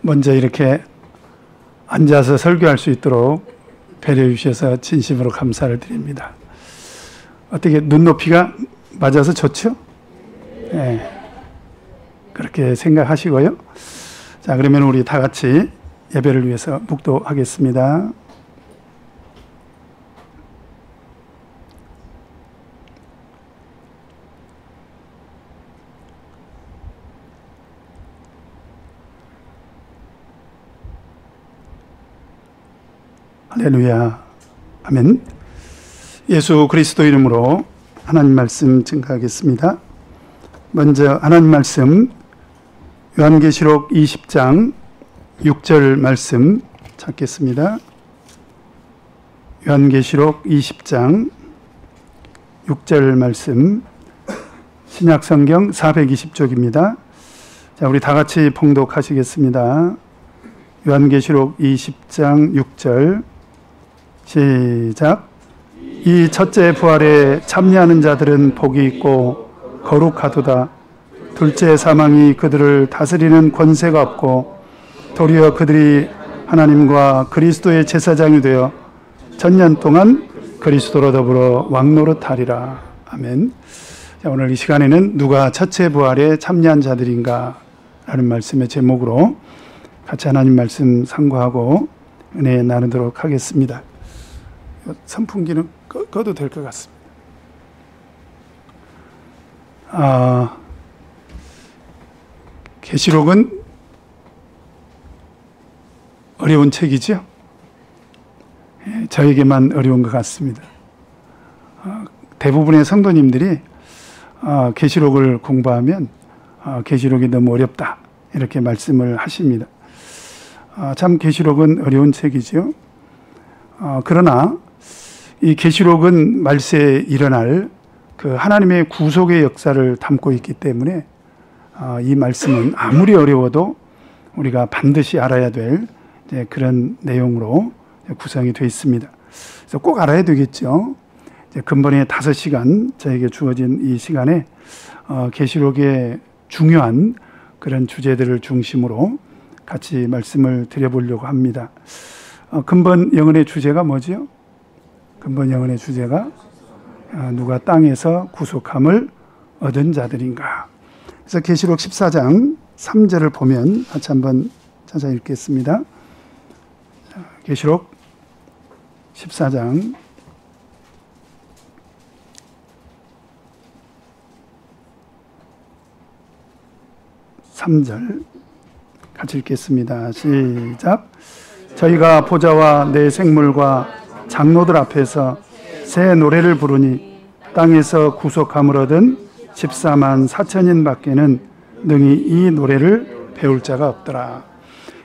먼저 이렇게 앉아서 설교할 수 있도록 배려해 주셔서 진심으로 감사를 드립니다. 어떻게 눈높이가 맞아서 좋죠? 네. 그렇게 생각하시고요. 자, 그러면 우리 다 같이 예배를 위해서 묵도하겠습니다. 할렐루야. 아멘. 예수 그리스도 이름으로 하나님 말씀 증거하겠습니다. 먼저 하나님 말씀 요한계시록 20장 6절 말씀 찾겠습니다. 요한계시록 20장 6절 말씀 신약성경 420쪽입니다. 자, 우리 다 같이 봉독하시겠습니다. 요한계시록 20장 6절 시작. 이 첫째 부활에 참여하는 자들은 복이 있고 거룩하도다. 둘째 사망이 그들을 다스리는 권세가 없고 도리어 그들이 하나님과 그리스도의 제사장이 되어 전년 동안 그리스도로 더불어 왕노릇하리라. 아멘. 자, 오늘 이 시간에는 누가 첫째 부활에 참여한 자들인가 라는 말씀의 제목으로 같이 하나님 말씀 상고하고 은혜 나누도록 하겠습니다. 선풍기는 꺼도 될 것 같습니다. 계시록은 어려운 책이죠. 저에게만 어려운 것 같습니다. 대부분의 성도님들이 계시록을 공부하면 계시록이 너무 어렵다 이렇게 말씀을 하십니다. 참 계시록은 어려운 책이죠. 그러나 이 계시록은 말세에 일어날 그 하나님의 구속의 역사를 담고 있기 때문에 이 말씀은 아무리 어려워도 우리가 반드시 알아야 될 그런 내용으로 구성이 되어 있습니다. 그래서 꼭 알아야 되겠죠. 근본의 5시간 저에게 주어진 이 시간에 계시록의 중요한 그런 주제들을 중심으로 같이 말씀을 드려보려고 합니다. 근본 영혼의 주제가 뭐죠? 근본 영혼의 주제가 누가 땅에서 구속함을 얻은 자들인가. 그래서 계시록 14장 3절을 보면 같이 한번 찾아 읽겠습니다. 계시록 14장 3절 같이 읽겠습니다. 시작. 저희가 보좌와 내 생물과 장로들 앞에서 새 노래를 부르니 땅에서 구속함을 얻은 14만 4천인 밖에는 능히 이 노래를 배울 자가 없더라.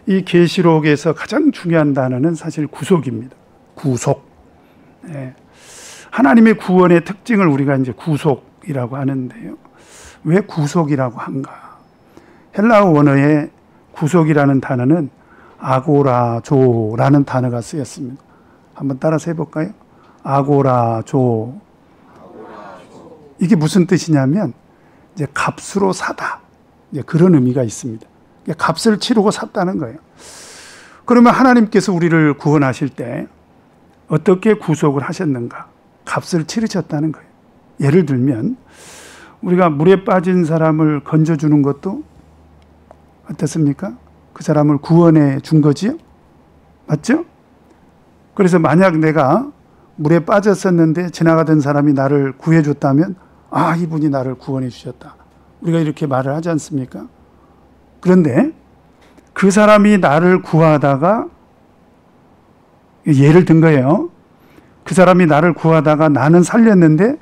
이 계시록에서 가장 중요한 단어는 사실 구속입니다. 구속. 네. 하나님의 구원의 특징을 우리가 이제 구속이라고 하는데요. 왜 구속이라고 한가? 헬라어 원어에 구속이라는 단어는 아고라조라는 단어가 쓰였습니다. 한번 따라서 해볼까요? 아고라조. 이게 무슨 뜻이냐면 이제 값으로 사다. 이제 그런 의미가 있습니다. 값을 치르고 샀다는 거예요. 그러면 하나님께서 우리를 구원하실 때 어떻게 구속을 하셨는가? 값을 치르셨다는 거예요. 예를 들면 우리가 물에 빠진 사람을 건져주는 것도 어떻습니까? 그 사람을 구원해 준 거지요? 맞죠? 그래서 만약 내가 물에 빠졌었는데 지나가던 사람이 나를 구해줬다면 이분이 나를 구원해 주셨다. 우리가 이렇게 말을 하지 않습니까? 그런데 그 사람이 나를 구하다가 예를 든 거예요. 그 사람이 나를 구하다가 나는 살렸는데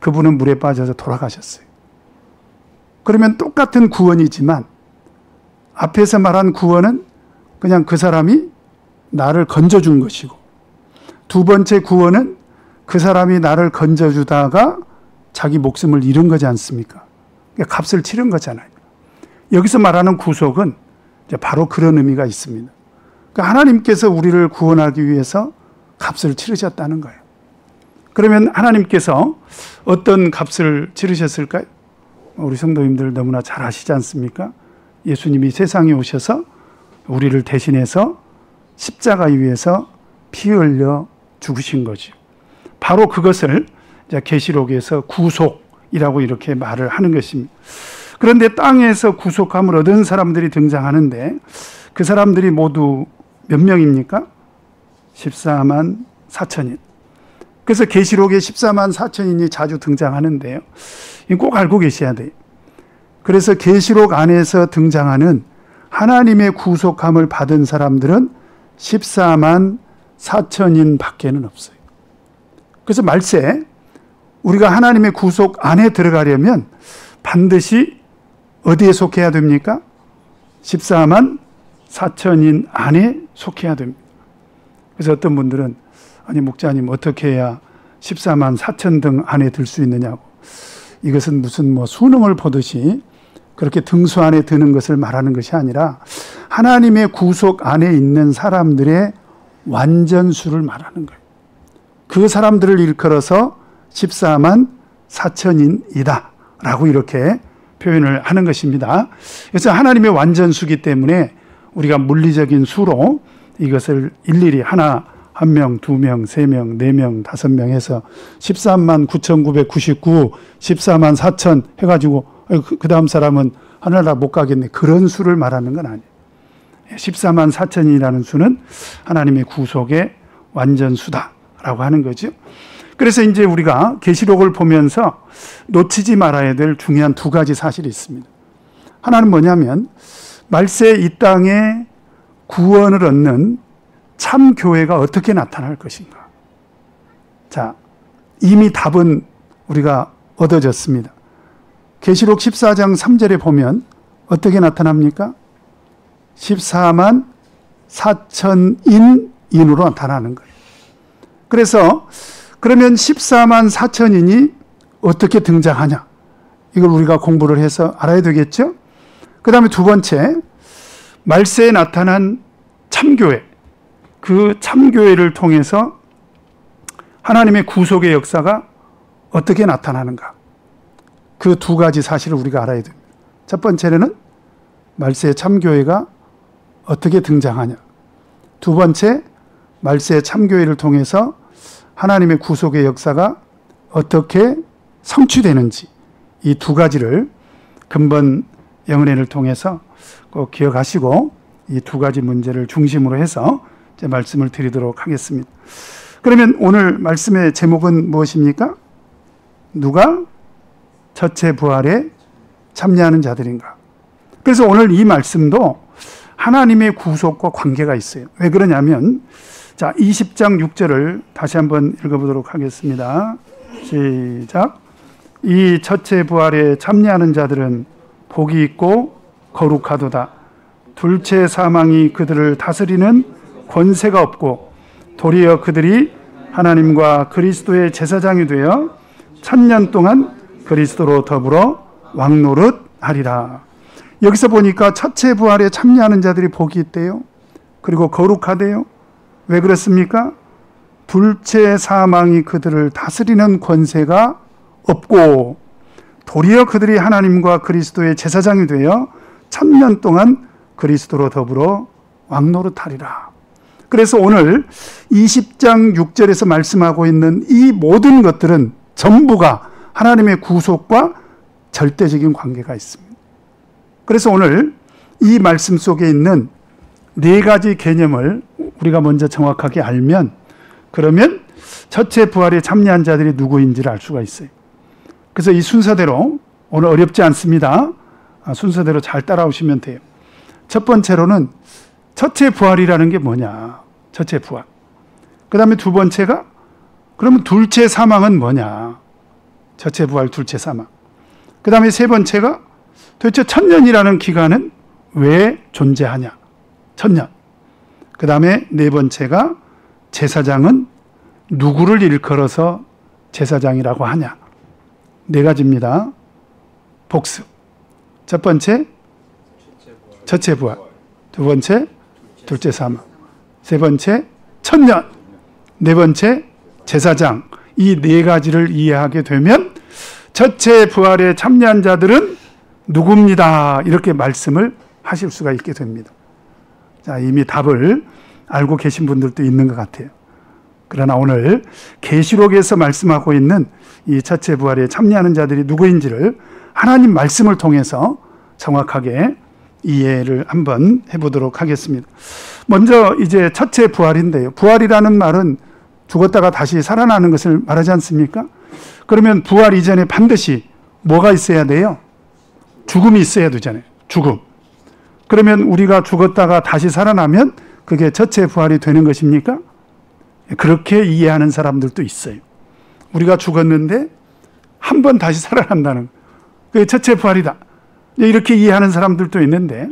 그분은 물에 빠져서 돌아가셨어요. 그러면 똑같은 구원이지만 앞에서 말한 구원은 그냥 그 사람이 나를 건져준 것이고 두 번째 구원은 그 사람이 나를 건져주다가 자기 목숨을 잃은 거지 않습니까? 그러니까 값을 치른 거잖아요. 여기서 말하는 구속은 이제 바로 그런 의미가 있습니다. 그러니까 하나님께서 우리를 구원하기 위해서 값을 치르셨다는 거예요. 그러면 하나님께서 어떤 값을 치르셨을까요? 우리 성도님들 너무나 잘 아시지 않습니까? 예수님이 세상에 오셔서 우리를 대신해서 십자가 위에서 피 흘려 죽으신 거죠. 바로 그것을 계시록에서 구속이라고 이렇게 말을 하는 것입니다. 그런데 땅에서 구속함을 얻은 사람들이 등장하는데 그 사람들이 모두 몇 명입니까? 14만 4천인. 그래서 계시록에 14만 4천인이 자주 등장하는데요. 꼭 알고 계셔야 돼요. 그래서 계시록 안에서 등장하는 하나님의 구속함을 받은 사람들은 14만 4천인 밖에는 없어요. 그래서 말세 우리가 하나님의 구속 안에 들어가려면 반드시 어디에 속해야 됩니까? 14만 4천인 안에 속해야 됩니다. 그래서 어떤 분들은 아니 목자님 어떻게 해야 14만 4천 등 안에 들 수 있느냐고. 이것은 무슨 수능을 보듯이 그렇게 등수 안에 드는 것을 말하는 것이 아니라 하나님의 구속 안에 있는 사람들의 완전수를 말하는 거예요. 그 사람들을 일컬어서 14만 4천인이다 라고 이렇게 표현을 하는 것입니다. 그래서 하나님의 완전수기 때문에 우리가 물리적인 수로 이것을 일일이 한 명, 두 명, 세 명, 네 명, 다섯 명 해서 13만 9,999, 14만 4천 해가지고 그 다음 사람은 하늘나라 못 가겠네. 그런 수를 말하는 건 아니에요. 14만 4천이라는 수는 하나님의 구속의 완전수다라고 하는 거죠. 그래서 이제 우리가 계시록을 보면서 놓치지 말아야 될 중요한 두 가지 사실이 있습니다. 하나는 뭐냐면 말세 이 땅에 구원을 얻는 참 교회가 어떻게 나타날 것인가. 자, 이미 답은 우리가 얻어졌습니다. 계시록 14장 3절에 보면 어떻게 나타납니까? 14만 4천인으로 나타나는 거예요. 그래서 그러면 14만 4천인이 어떻게 등장하냐? 이걸 우리가 공부를 해서 알아야 되겠죠? 그 다음에 두 번째, 말세에 나타난 참교회. 그 참교회를 통해서 하나님의 구속의 역사가 어떻게 나타나는가. 그 두 가지 사실을 우리가 알아야 됩니다. 첫 번째는 말세의 참교회가 어떻게 등장하냐. 두 번째, 말세의 참교회를 통해서 하나님의 구속의 역사가 어떻게 성취되는지 이 두 가지를 근본 영은혜를 통해서 꼭 기억하시고 이 두 가지 문제를 중심으로 해서 제 말씀을 드리도록 하겠습니다. 그러면 오늘 말씀의 제목은 무엇입니까? 누가 첫째 부활에 참여하는 자들인가? 그래서 오늘 이 말씀도 하나님의 구속과 관계가 있어요. 왜 그러냐면 자, 20장 6절을 다시 한번 읽어보도록 하겠습니다. 시작. 이 첫째 부활에 참여하는 자들은 복이 있고 거룩하도다. 둘째 사망이 그들을 다스리는 권세가 없고 도리어 그들이 하나님과 그리스도의 제사장이 되어 1000년 동안 그리스도로 더불어 왕노릇하리라. 여기서 보니까 첫째 부활에 참여하는 자들이 복이 있대요. 그리고 거룩하대요. 왜 그렇습니까? 둘째 사망이 그들을 다스리는 권세가 없고 도리어 그들이 하나님과 그리스도의 제사장이 되어 1000년 동안 그리스도로 더불어 왕노릇하리라. 그래서 오늘 20장 6절에서 말씀하고 있는 이 모든 것들은 전부가 하나님의 구속과 절대적인 관계가 있습니다. 그래서 오늘 이 말씀 속에 있는 네 가지 개념을 우리가 먼저 정확하게 알면 그러면 첫째 부활에 참여한 자들이 누구인지를 알 수가 있어요. 그래서 이 순서대로 오늘 어렵지 않습니다. 순서대로 잘 따라오시면 돼요. 첫 번째로는 첫째 부활이라는 게 뭐냐? 첫째 부활. 그 다음에 두 번째가 그러면 둘째 사망은 뭐냐? 첫째 부활, 둘째 사망. 그 다음에 세 번째가 도대체 1000년이라는 기간은 왜 존재하냐? 1000년. 그 다음에 네 번째가 제사장은 누구를 일컬어서 제사장이라고 하냐? 네 가지입니다. 복습. 첫 번째, 첫째 부활. 두 번째, 둘째 사망. 세 번째, 1000년. 네 번째, 제사장. 이 네 가지를 이해하게 되면 첫째 부활에 참여한 자들은 누구입니다. 이렇게 말씀을 하실 수가 있게 됩니다. 자, 이미 답을 알고 계신 분들도 있는 것 같아요. 그러나 오늘 계시록에서 말씀하고 있는 이 첫째 부활에 참여하는 자들이 누구인지를 하나님 말씀을 통해서 정확하게 이해를 한번 해보도록 하겠습니다. 먼저 이제 첫째 부활인데요. 부활이라는 말은 죽었다가 다시 살아나는 것을 말하지 않습니까? 그러면 부활 이전에 반드시 뭐가 있어야 돼요? 죽음이 있어야 되잖아요. 죽음. 그러면 우리가 죽었다가 다시 살아나면 그게 첫째 부활이 되는 것입니까? 그렇게 이해하는 사람들도 있어요. 우리가 죽었는데 한 번 다시 살아난다는 그게 첫째 부활이다. 이렇게 이해하는 사람들도 있는데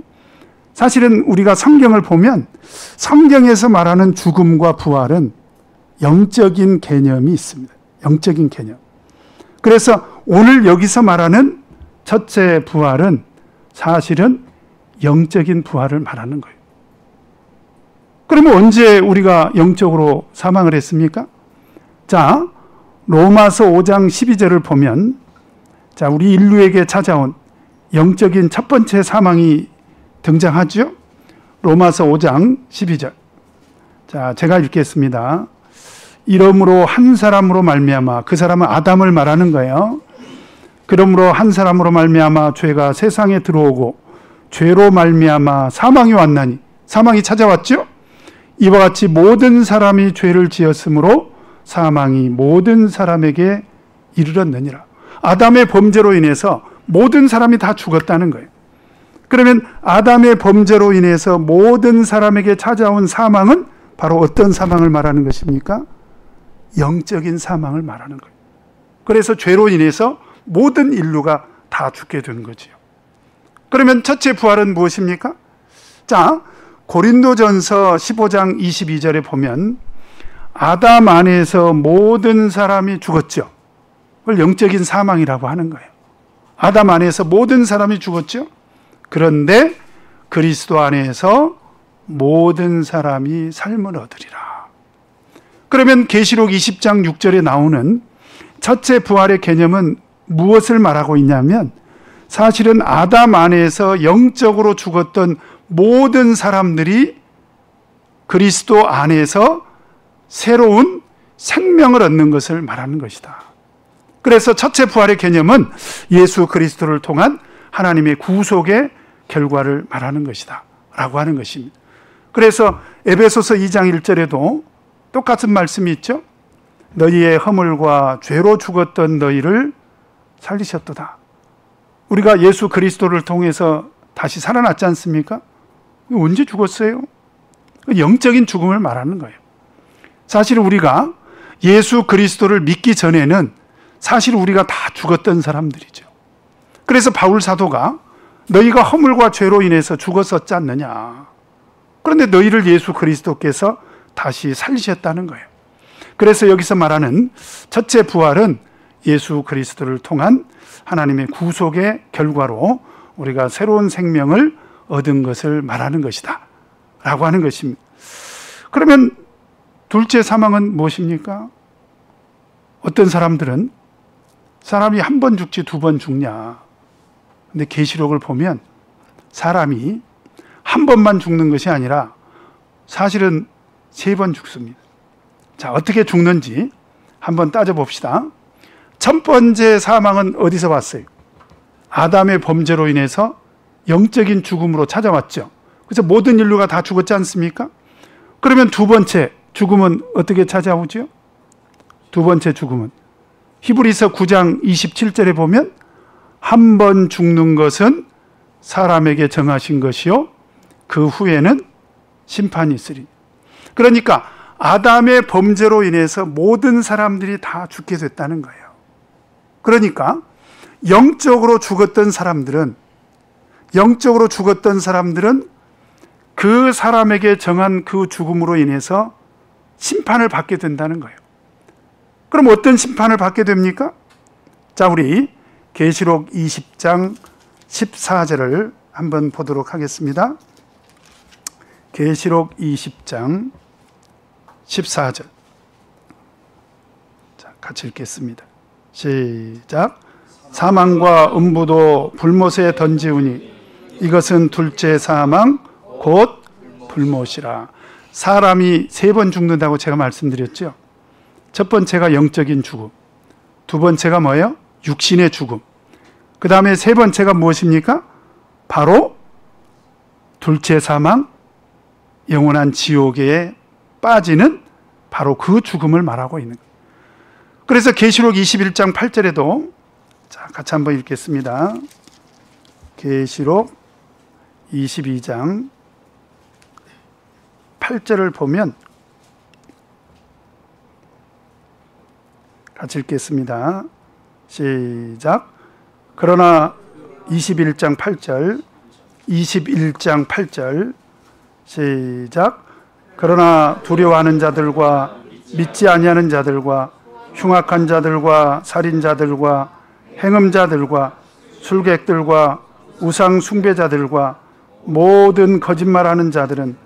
사실은 우리가 성경을 보면 성경에서 말하는 죽음과 부활은 영적인 개념이 있습니다. 영적인 개념. 그래서 오늘 여기서 말하는 첫째 부활은 사실은 영적인 부활을 말하는 거예요. 그러면 언제 우리가 영적으로 사망을 했습니까? 자, 로마서 5장 12절을 보면 자, 우리 인류에게 찾아온 영적인 첫 번째 사망이 등장하죠? 로마서 5장 12절. 자, 제가 읽겠습니다. 이러므로 한 사람으로 말미암아, 그 사람은 아담을 말하는 거예요. 그러므로 한 사람으로 말미암아 죄가 세상에 들어오고 죄로 말미암아 사망이 왔나니, 사망이 찾아왔죠? 이와 같이 모든 사람이 죄를 지었으므로 사망이 모든 사람에게 이르렀느니라. 아담의 범죄로 인해서 모든 사람이 다 죽었다는 거예요. 그러면 아담의 범죄로 인해서 모든 사람에게 찾아온 사망은 바로 어떤 사망을 말하는 것입니까? 영적인 사망을 말하는 거예요. 그래서 죄로 인해서 모든 인류가 다 죽게 된 거지요. 그러면 첫째 부활은 무엇입니까? 자, 고린도전서 15장 22절에 보면 아담 안에서 모든 사람이 죽었죠. 그걸 영적인 사망이라고 하는 거예요. 아담 안에서 모든 사람이 죽었죠. 그런데 그리스도 안에서 모든 사람이 삶을 얻으리라. 그러면 계시록 20장 6절에 나오는 첫째 부활의 개념은 무엇을 말하고 있냐면 사실은 아담 안에서 영적으로 죽었던 모든 사람들이 그리스도 안에서 새로운 생명을 얻는 것을 말하는 것이다. 그래서 첫째 부활의 개념은 예수 그리스도를 통한 하나님의 구속의 결과를 말하는 것이다 라고 하는 것입니다. 그래서 에베소서 2장 1절에도 똑같은 말씀이 있죠. 너희의 허물과 죄로 죽었던 너희를 살리셨도다. 우리가 예수 그리스도를 통해서 다시 살아났지 않습니까? 언제 죽었어요? 영적인 죽음을 말하는 거예요. 사실 우리가 예수 그리스도를 믿기 전에는 사실 우리가 다 죽었던 사람들이죠. 그래서 바울 사도가 너희가 허물과 죄로 인해서 죽었었지 않느냐. 그런데 너희를 예수 그리스도께서 다시 살리셨다는 거예요. 그래서 여기서 말하는 첫째 부활은 예수 그리스도를 통한 하나님의 구속의 결과로 우리가 새로운 생명을 얻은 것을 말하는 것이다 라고 하는 것입니다. 그러면 둘째 사망은 무엇입니까? 어떤 사람들은 사람이 한 번 죽지 두 번 죽냐. 근데 계시록을 보면 사람이 한 번만 죽는 것이 아니라 사실은 세 번 죽습니다. 자, 어떻게 죽는지 한번 따져봅시다. 첫 번째 사망은 어디서 왔어요? 아담의 범죄로 인해서 영적인 죽음으로 찾아왔죠. 그래서 모든 인류가 다 죽었지 않습니까? 그러면 두 번째 죽음은 어떻게 찾아오죠? 두 번째 죽음은 히브리서 9장 27절에 보면 한 번 죽는 것은 사람에게 정하신 것이요 그 후에는 심판이 있으리. 그러니까 아담의 범죄로 인해서 모든 사람들이 다 죽게 됐다는 거예요. 그러니까 영적으로 죽었던 사람들은 그 사람에게 정한 그 죽음으로 인해서 심판을 받게 된다는 거예요. 그럼 어떤 심판을 받게 됩니까? 자, 우리 계시록 20장 14절을 한번 보도록 하겠습니다. 계시록 20장 14절. 자, 같이 읽겠습니다. 시작. 사망과 음부도 불못에 던지우니 이것은 둘째 사망 곧 불못이라. 사람이 3번 죽는다고 제가 말씀드렸죠. 첫 번째가 영적인 죽음, 두 번째가 뭐예요? 육신의 죽음. 그 다음에 세 번째가 무엇입니까? 바로 둘째 사망, 영원한 지옥에 빠지는 바로 그 죽음을 말하고 있는 거예요. 그래서 계시록 21장 8절에도 자, 같이 한번 읽겠습니다. 계시록 22장 8절을 보면 같이 읽겠습니다. 시작. 그러나 21장 8절, 21장 8절 시작. 그러나 두려워하는 자들과 믿지 아니하는 자들과 흉악한 자들과 살인자들과 행음자들과 술객들과 우상 숭배자들과 모든 거짓말하는 자들은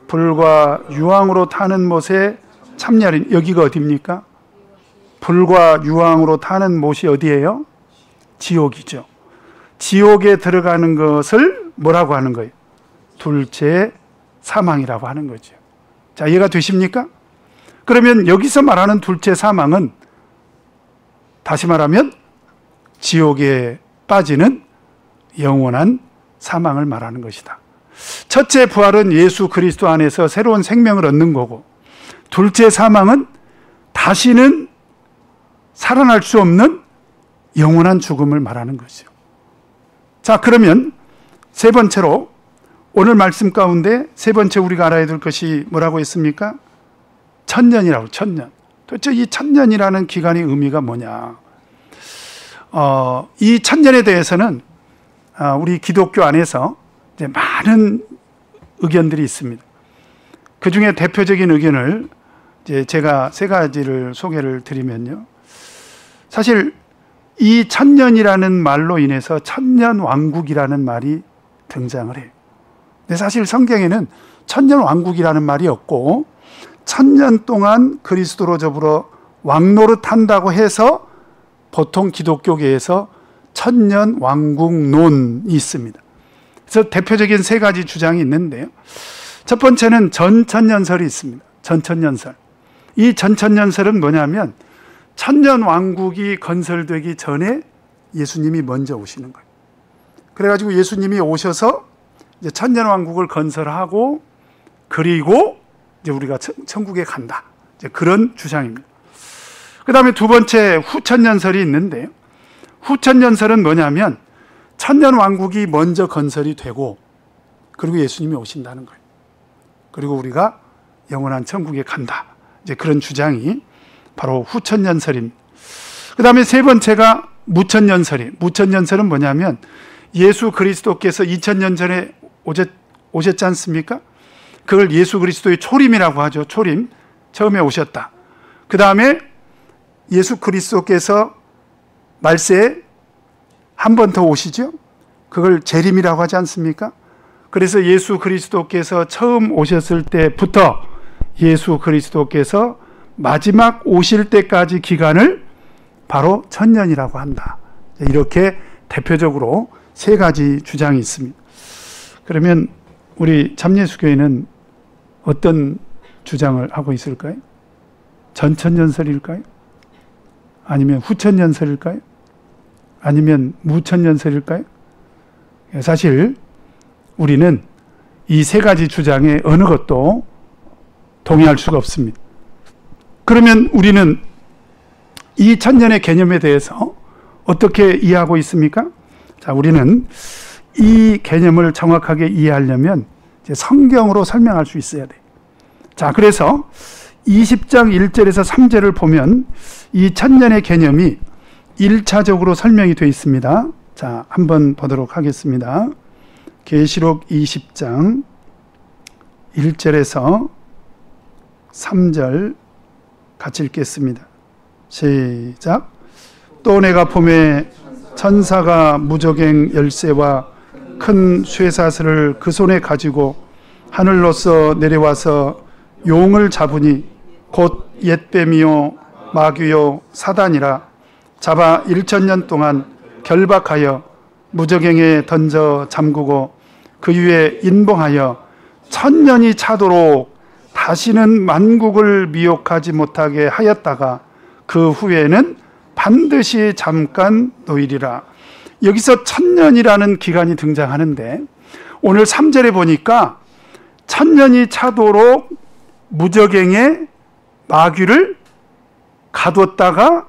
불과 유황으로 타는 못에 참여하리니. 여기가 어디입니까? 불과 유황으로 타는 못이 어디예요? 지옥이죠. 지옥에 들어가는 것을 뭐라고 하는 거예요? 둘째 사망이라고 하는 거죠. 자, 이해가 되십니까? 그러면 여기서 말하는 둘째 사망은 다시 말하면 지옥에 빠지는 영원한 사망을 말하는 것이다. 첫째 부활은 예수 그리스도 안에서 새로운 생명을 얻는 거고, 둘째 사망은 다시는 살아날 수 없는 영원한 죽음을 말하는 것이죠. 자, 그러면 세 번째로 오늘 말씀 가운데 세 번째 우리가 알아야 될 것이 뭐라고 했습니까? 천년이라고. 천년. 도대체 이 천년이라는 기간의 의미가 뭐냐? 이 천년에 대해서는 우리 기독교 안에서 이제 많은 의견들이 있습니다. 그 중에 대표적인 의견을 이제 제가 세 가지를 소개를 드리면요. 사실 이 천년이라는 말로 인해서 천년왕국이라는 말이 등장을 해요. 근데 사실 성경에는 천년왕국이라는 말이 없고, 천년 동안 그리스도로 더불어 왕노릇한다고 해서 보통 기독교계에서 천년왕국론이 있습니다. 그래서 대표적인 세 가지 주장이 있는데요. 첫 번째는 전천년설이 있습니다. 전천년설. 이 전천년설은 뭐냐면 천년왕국이 건설되기 전에 예수님이 먼저 오시는 거예요. 그래가지고 예수님이 오셔서 이제 천년왕국을 건설하고, 그리고 이제 우리가 천국에 간다. 이제 그런 주장입니다. 그 다음에 두 번째 후천년설이 있는데요. 후천년설은 뭐냐면 천년왕국이 먼저 건설이 되고, 그리고 예수님이 오신다는 거예요. 그리고 우리가 영원한 천국에 간다. 이제 그런 주장이 바로 후천년설입니다. 그 다음에 세 번째가 무천년설이에요. 무천년설은 뭐냐면 예수 그리스도께서 2000년 전에 오셨지 않습니까? 그걸 예수 그리스도의 초림이라고 하죠. 초림. 처음에 오셨다. 그 다음에 예수 그리스도께서 말세에 한 번 더 오시죠. 그걸 재림이라고 하지 않습니까? 그래서 예수 그리스도께서 처음 오셨을 때부터 예수 그리스도께서 마지막 오실 때까지 기간을 바로 천년이라고 한다. 이렇게 대표적으로 세 가지 주장이 있습니다. 그러면 우리 참예수교회는 어떤 주장을 하고 있을까요? 전천년설일까요? 아니면 후천년설일까요? 아니면 무천년설일까요? 사실 우리는 이 세 가지 주장에 어느 것도 동의할 수가 없습니다. 그러면 우리는 이 천년의 개념에 대해서 어떻게 이해하고 있습니까? 자, 우리는 이 개념을 정확하게 이해하려면 이제 성경으로 설명할 수 있어야 돼요. 자, 그래서 20장 1절에서 3절을 보면 이 천년의 개념이 1차적으로 설명이 되어 있습니다. 자, 한번 보도록 하겠습니다. 계시록 20장 1절에서 3절 같이 읽겠습니다. 시작. 또 내가 봄에 천사가 무저갱 열쇠와 큰 쇠사슬을 그 손에 가지고 하늘로서 내려와서 용을 잡으니 곧 옛뱀이요 마귀요 사단이라 잡아 1000년 동안 결박하여 무저갱에 던져 잠그고 그 위에 인봉하여 천년이 차도록 다시는 만국을 미혹하지 못하게 하였다가 그 후에는 반드시 잠깐 놓이리라. 여기서 천년이라는 기간이 등장하는데 오늘 3절에 보니까 천년이 차도록 무저갱에 마귀를 가뒀다가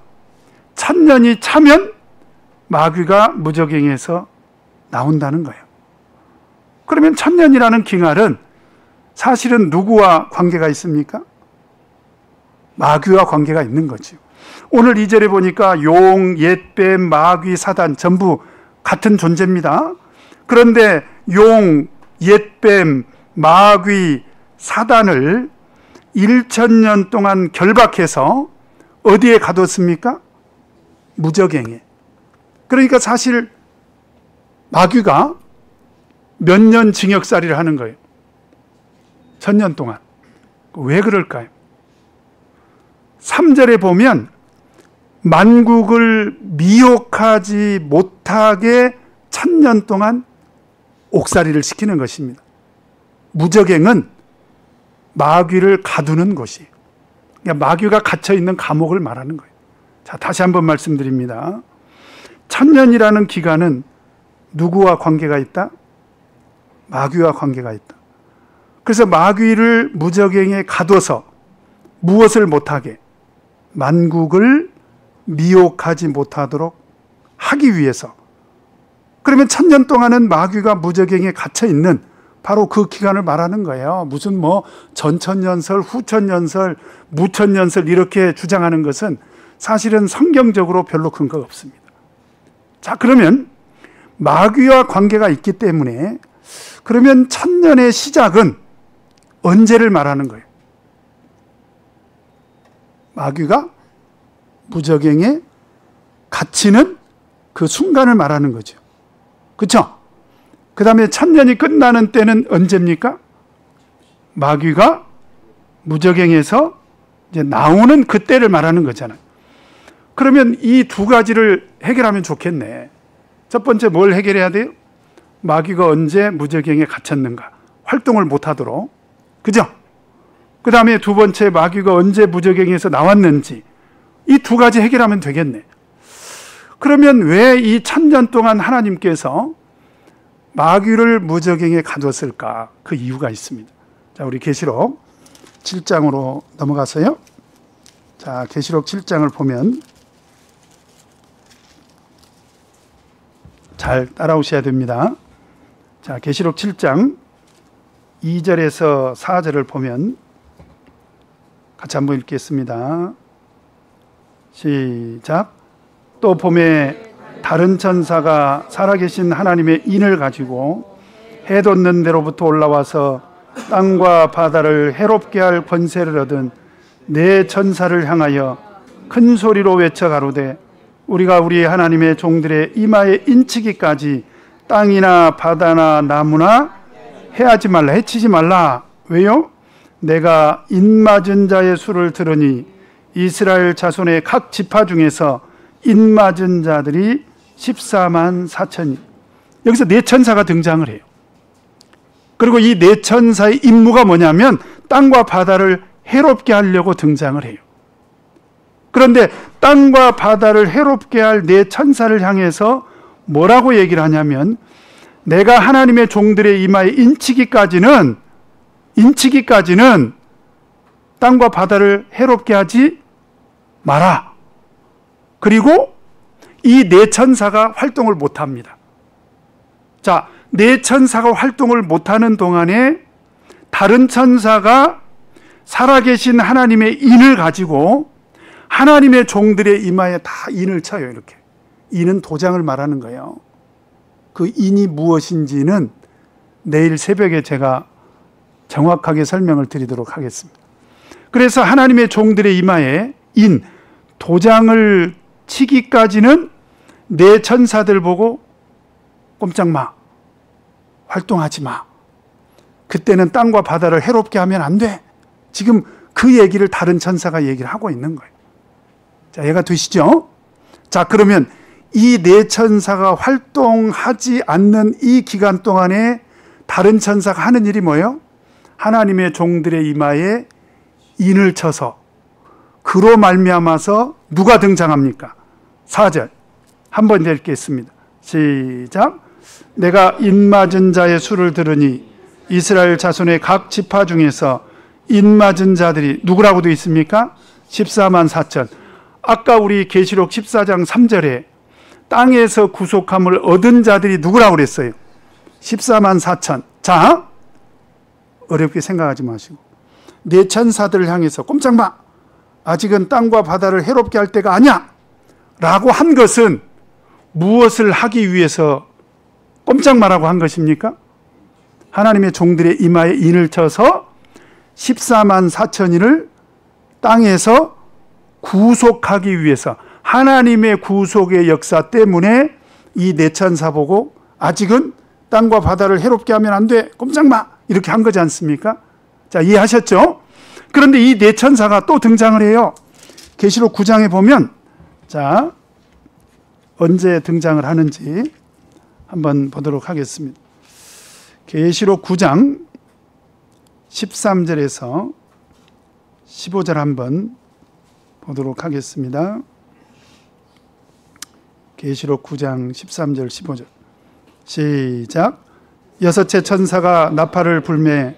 천년이 차면 마귀가 무저갱에서 나온다는 거예요. 그러면 천년이라는 기간은 사실은 누구와 관계가 있습니까? 마귀와 관계가 있는 거죠. 오늘 2절에 보니까 용, 옛뱀, 마귀, 사단 전부 같은 존재입니다. 그런데 용, 옛뱀, 마귀, 사단을 1000년 동안 결박해서 어디에 가뒀습니까? 무저갱에. 그러니까 사실 마귀가 몇 년 징역살이를 하는 거예요. 1000년 동안. 왜 그럴까요? 3절에 보면 만국을 미혹하지 못하게 1000년 동안 옥살이를 시키는 것입니다. 무저갱은 마귀를 가두는 곳이에요. 그러니까 마귀가 갇혀있는 감옥을 말하는 거예요. 자, 다시 한번 말씀드립니다. 1000년이라는 기간은 누구와 관계가 있다? 마귀와 관계가 있다. 그래서 마귀를 무저갱에 가둬서 무엇을 못하게? 만국을 미혹하지 못하도록 하기 위해서. 그러면 1000년 동안은 마귀가 무저갱에 갇혀있는 바로 그 기간을 말하는 거예요. 무슨 전천년설, 후천년설, 무천년설 이렇게 주장하는 것은 사실은 성경적으로 별로 근거가 없습니다. 자, 그러면 마귀와 관계가 있기 때문에 그러면 1000년의 시작은 언제를 말하는 거예요? 마귀가 무저갱에 갇히는 그 순간을 말하는 거죠. 그렇죠? 그 다음에 1000년이 끝나는 때는 언제입니까? 마귀가 무저갱에서 이제 나오는 그때를 말하는 거잖아요. 그러면 이 두 가지를 해결하면 좋겠네. 첫 번째 뭘 해결해야 돼요? 마귀가 언제 무저갱에 갇혔는가? 활동을 못하도록. 그죠? 그 다음에 두 번째 마귀가 언제 무저갱에서 나왔는지. 이 두 가지 해결하면 되겠네. 그러면 왜 이 1000년 동안 하나님께서 마귀를 무저갱에 가뒀을까? 그 이유가 있습니다. 자, 우리 계시록 7장으로 넘어가서요. 자, 계시록 7장을 보면 잘 따라오셔야 됩니다. 자, 계시록 7장 2절에서 4절을 보면 같이 한번 읽겠습니다. 시작. 또 봄에 다른 천사가 살아계신 하나님의 인을 가지고 해 돋는 데로부터 올라와서 땅과 바다를 해롭게 할 권세를 얻은 네 천사를 향하여 큰 소리로 외쳐 가로되 우리가 우리 하나님의 종들의 이마에 인치기까지 땅이나 바다나 나무나 해하지 말라, 해치지 말라. 왜요? 내가 인맞은 자의 수를 들으니 이스라엘 자손의 각 지파 중에서 인맞은 자들이 14만 4천이. 여기서 네 천사가 등장을 해요. 그리고 이 네 천사의 임무가 뭐냐면 땅과 바다를 해롭게 하려고 등장을 해요. 그런데 땅과 바다를 해롭게 할 네 천사를 향해서 뭐라고 얘기를 하냐면 내가 하나님의 종들의 이마에 인치기까지는 땅과 바다를 해롭게 하지 마라. 그리고 이 네 천사가 활동을 못합니다. 자, 네 천사가 활동을 못하는 동안에 다른 천사가 살아계신 하나님의 인을 가지고 하나님의 종들의 이마에 다 인을 쳐요. 이렇게. 인은 도장을 말하는 거예요. 그 인이 무엇인지는 내일 새벽에 제가 정확하게 설명을 드리도록 하겠습니다. 그래서 하나님의 종들의 이마에 인, 도장을 치기까지는 네 천사들 보고 꼼짝 마, 활동하지 마. 그때는 땅과 바다를 해롭게 하면 안 돼. 지금 그 얘기를 다른 천사가 얘기를 하고 있는 거예요. 자, 이해가 되시죠? 자, 그러면 이 네 천사가 활동하지 않는 이 기간 동안에 다른 천사가 하는 일이 뭐예요? 하나님의 종들의 이마에 인을 쳐서 그로 말미암아서 누가 등장합니까? 4절 한번 읽겠습니다. 시작. 내가 인맞은 자의 수를 들으니 이스라엘 자손의 각 지파 중에서 인맞은 자들이 누구라고 되어 있습니까? 14만 4천. 아까 우리 계시록 14장 3절에 땅에서 구속함을 얻은 자들이 누구라고 그랬어요? 14만 4천. 자, 어렵게 생각하지 마시고 내 천사들을 향해서 꼼짝 마, 아직은 땅과 바다를 해롭게 할 때가 아니야 라고 한 것은 무엇을 하기 위해서 꼼짝 마라고 한 것입니까? 하나님의 종들의 이마에 인을 쳐서 14만 4천인을 땅에서 구속하기 위해서, 하나님의 구속의 역사 때문에 이 네 천사 보고 아직은 땅과 바다를 해롭게 하면 안 돼, 꼼짝 마, 이렇게 한 거지 않습니까? 자, 이해하셨죠? 그런데 이 네 천사가 또 등장을 해요. 계시록 9장에 보면, 자, 언제 등장을 하는지 한번 보도록 하겠습니다. 계시록 9장 13절에서 15절 한번 보도록 하겠습니다. 계시록 9장 13절 15절 시작. 여섯째 천사가 나팔을 불매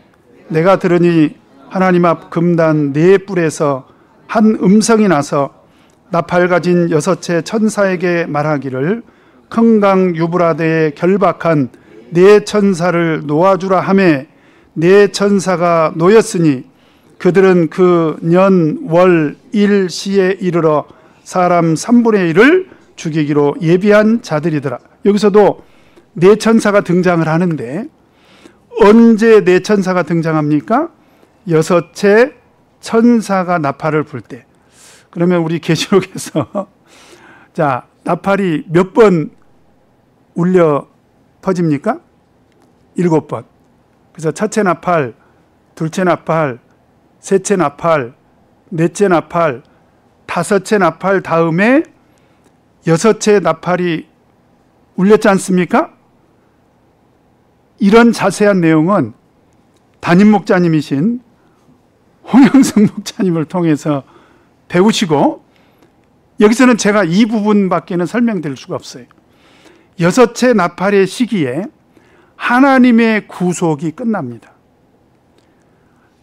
내가 들으니 하나님 앞 금단 네 뿔에서 한 음성이 나서 나팔 가진 여섯째 천사에게 말하기를 큰 강 유브라데에 결박한 네 천사를 놓아주라 하매 네 천사가 놓였으니 그들은 그 년, 월, 일, 시에 이르러 사람 3분의 1을 죽이기로 예비한 자들이더라. 여기서도 네 천사가 등장을 하는데 언제 네 천사가 등장합니까? 여섯째 천사가 나팔을 불 때. 그러면 우리 계시록에서 자, 나팔이 몇 번 울려 퍼집니까? 7번. 그래서 첫째 나팔, 둘째 나팔, 셋째 나팔, 넷째 나팔, 다섯째 나팔 다음에 여섯째 나팔이 울렸지 않습니까? 이런 자세한 내용은 담임 목자님이신 홍영성 목자님을 통해서 배우시고, 여기서는 제가 이 부분밖에는 설명드릴 수가 없어요. 여섯째 나팔의 시기에 하나님의 구속이 끝납니다.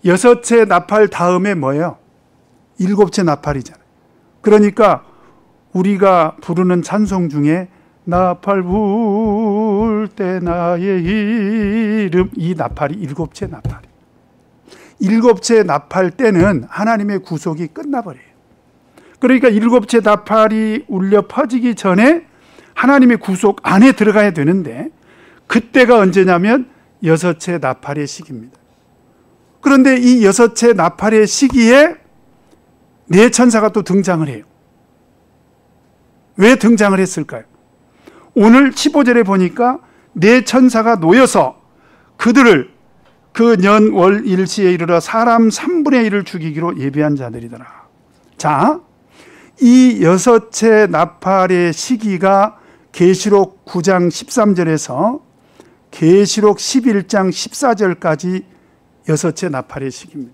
여섯째 나팔 다음에 뭐예요? 일곱째 나팔이잖아요. 그러니까 우리가 부르는 찬송 중에 나팔 불 때 나의 이름, 이 나팔이 일곱째 나팔이에요. 일곱째 나팔 때는 하나님의 구속이 끝나버려요. 그러니까 일곱째 나팔이 울려 퍼지기 전에 하나님의 구속 안에 들어가야 되는데 그때가 언제냐면 여섯째 나팔의 시기입니다. 그런데 이 여섯째 나팔의 시기에 네 천사가 또 등장을 해요. 왜 등장을 했을까요? 오늘 15절에 보니까 네 천사가 놓여서 그들을 그 년, 월, 일시에 이르러 사람 3분의 1을 죽이기로 예비한 자들이더라. 자, 이 여섯째 나팔의 시기가 계시록 9장 13절에서 계시록 11장 14절까지 여섯째 나팔의 시기입니다.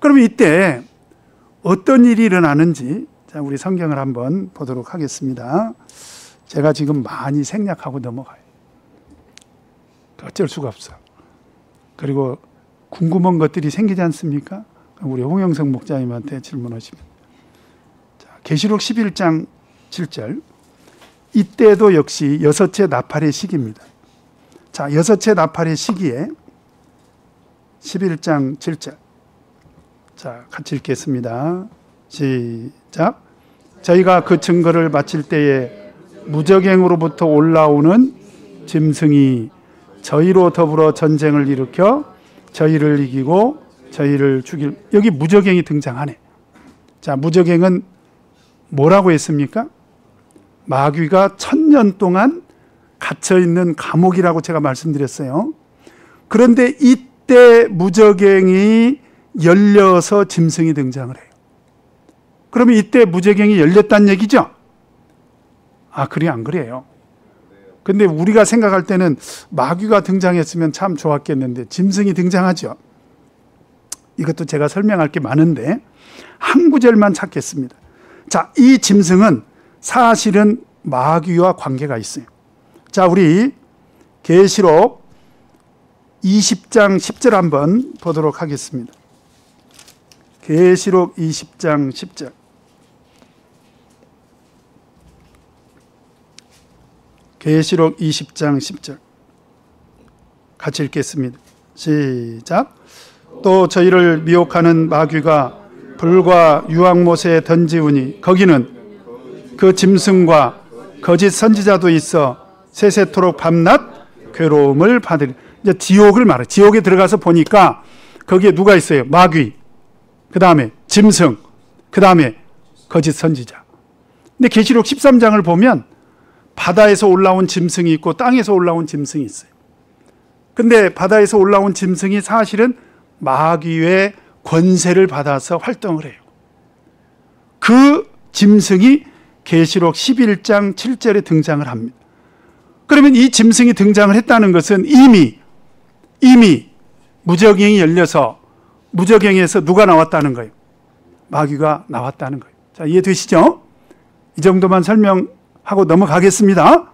그럼 이때 어떤 일이 일어나는지, 자, 우리 성경을 한번 보도록 하겠습니다. 제가 지금 많이 생략하고 넘어가요. 어쩔 수가 없어. 그리고 궁금한 것들이 생기지 않습니까? 우리 홍영성 목자님한테 질문하시면. 자, 계시록 11장 7절. 이때도 역시 여섯째 나팔의 시기입니다. 자, 여섯째 나팔의 시기에 11장 7절. 자, 같이 읽겠습니다. 시작. 저희가 그 증거를 마칠 때에 무저갱으로부터 올라오는 짐승이 저희로 더불어 전쟁을 일으켜 저희를 이기고 저희를 죽일. 여기 무저갱이 등장하네. 자, 무저갱은 뭐라고 했습니까? 마귀가 1000년 동안 갇혀있는 감옥이라고 제가 말씀드렸어요. 그런데 이때 무저갱이 열려서 짐승이 등장을 해요. 그러면 이때 무저갱이 열렸다는 얘기죠? 아, 그래, 안 그래요? 근데 우리가 생각할 때는 마귀가 등장했으면 참 좋았겠는데 짐승이 등장하죠. 이것도 제가 설명할 게 많은데 한 구절만 찾겠습니다. 자, 이 짐승은 사실은 마귀와 관계가 있어요. 자, 우리 계시록 20장 10절 한번 보도록 하겠습니다. 계시록 20장 10절. 계시록 20장 10절. 같이 읽겠습니다. 시작. 또 저희를 미혹하는 마귀가 불과 유황못에 던지우니 거기는 그 짐승과 거짓 선지자도 있어 세세토록 밤낮 괴로움을 받으리. 이제 지옥을 말해. 지옥에 들어가서 보니까 거기에 누가 있어요? 마귀, 그 다음에 짐승, 그 다음에 거짓 선지자. 근데 계시록 13장을 보면 바다에서 올라온 짐승이 있고 땅에서 올라온 짐승이 있어요. 근데 바다에서 올라온 짐승이 사실은 마귀의 권세를 받아서 활동을 해요. 그 짐승이 계시록 11장 7절에 등장을 합니다. 그러면 이 짐승이 등장을 했다는 것은 이미 무저갱이 열려서 무저갱에서 누가 나왔다는 거예요? 마귀가 나왔다는 거예요. 자, 이해되시죠? 이 정도만 설명하고 넘어가겠습니다.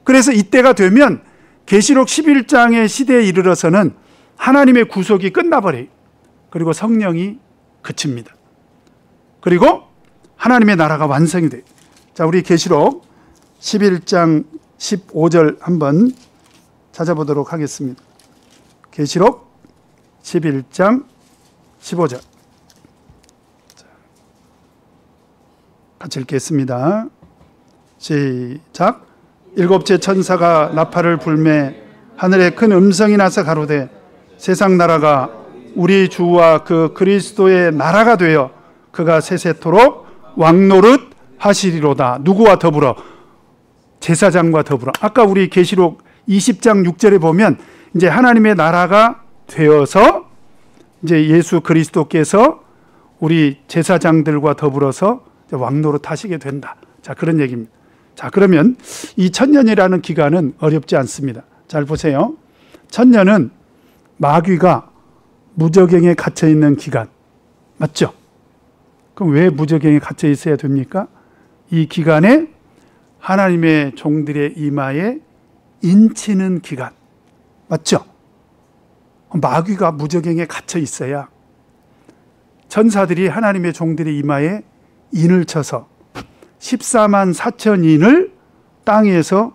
그래서 이때가 되면 계시록 11장의 시대에 이르러서는 하나님의 구속이 끝나버려요. 그리고 성령이 그칩니다. 그리고 하나님의 나라가 완성이 돼요. 자, 우리 계시록 11장 15절 한번 찾아보도록 하겠습니다. 계시록 11장 15절. 같이 읽겠습니다. 시작. 일곱째 천사가 나팔을 불매 하늘에 큰 음성이 나서 가로되 세상 나라가 우리 주와 그 그리스도의 나라가 되어 그가 세세토록 왕노릇 하시리로다. 누구와 더불어? 제사장과 더불어. 아까 우리 계시록 20장 6절에 보면 이제 하나님의 나라가 되어서 이제 예수 그리스도께서 우리 제사장들과 더불어서 왕노릇 하시게 된다. 자, 그런 얘기입니다. 자, 그러면 이 천년이라는 기간은 어렵지 않습니다. 잘 보세요. 천년은 마귀가 무저갱에 갇혀 있는 기간. 맞죠? 그럼 왜 무저갱에 갇혀 있어야 됩니까? 이 기간에 하나님의 종들의 이마에 인치는 기간. 맞죠? 마귀가 무저갱에 갇혀 있어야 천사들이 하나님의 종들의 이마에 인을 쳐서 14만 4천인을 땅에서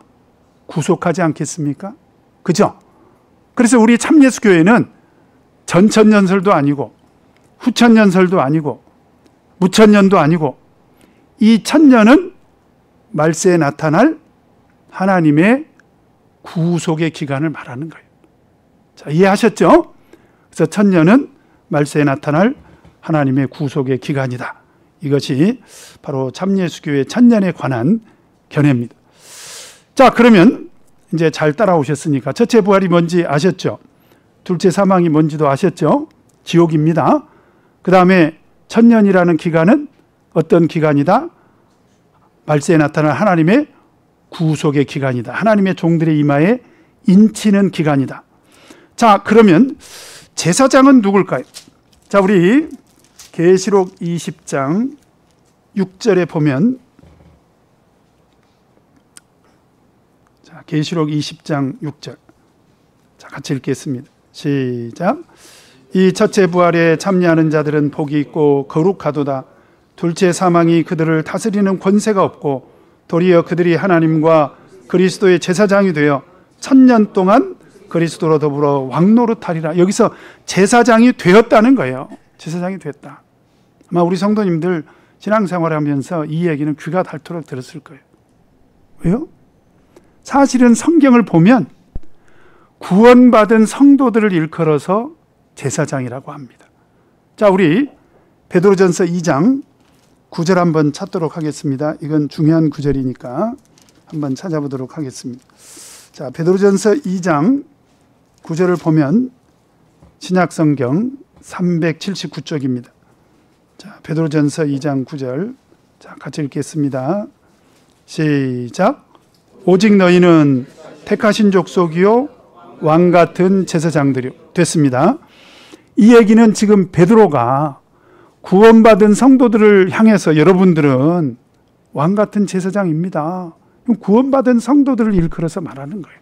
구속하지 않겠습니까? 그죠? 그래서 우리 참예수교회는 전천년설도 아니고 후천년설도 아니고 무천년도 아니고 이 천년은 말세에 나타날 하나님의 구속의 기간을 말하는 거예요. 자, 이해하셨죠? 그래서 천년은 말세에 나타날 하나님의 구속의 기간이다. 이것이 바로 참예수교회 천년에 관한 견해입니다. 자, 그러면 이제 잘 따라오셨으니까 첫째 부활이 뭔지 아셨죠? 둘째 사망이 뭔지도 아셨죠? 지옥입니다. 그 다음에 천년이라는 기간은 어떤 기간이다? 말세에 나타날 하나님의 구속의 기간이다. 하나님의 종들의 이마에 인치는 기간이다. 자, 그러면 제사장은 누굴까요? 자, 우리 계시록 20장 6절에 보면, 자, 계시록 20장 6절. 자, 같이 읽겠습니다. 시작. 이 첫째 부활에 참여하는 자들은 복이 있고 거룩하도다. 둘째 사망이 그들을 다스리는 권세가 없고 도리어 그들이 하나님과 그리스도의 제사장이 되어 천년 동안 그리스도로 더불어 왕노릇하리라. 여기서 제사장이 되었다는 거예요. 제사장이 됐다. 아마 우리 성도님들 신앙생활하면서 이 얘기는 귀가 닳도록 들었을 거예요. 왜요? 사실은 성경을 보면 구원받은 성도들을 일컬어서 제사장이라고 합니다. 자, 우리 베드로전서 2장 9절 한번 찾도록 하겠습니다. 이건 중요한 구절이니까 한번 찾아보도록 하겠습니다. 자, 베드로전서 2장 9절을 보면 신약성경 379쪽입니다. 자, 베드로전서 2장 9절. 자, 같이 읽겠습니다. 시작. 오직 너희는 택하신 족속이요 왕 같은 제사장들이 됐습니다. 이 얘기는 지금 베드로가 구원받은 성도들을 향해서 여러분들은 왕 같은 제사장입니다. 구원받은 성도들을 일컬어서 말하는 거예요.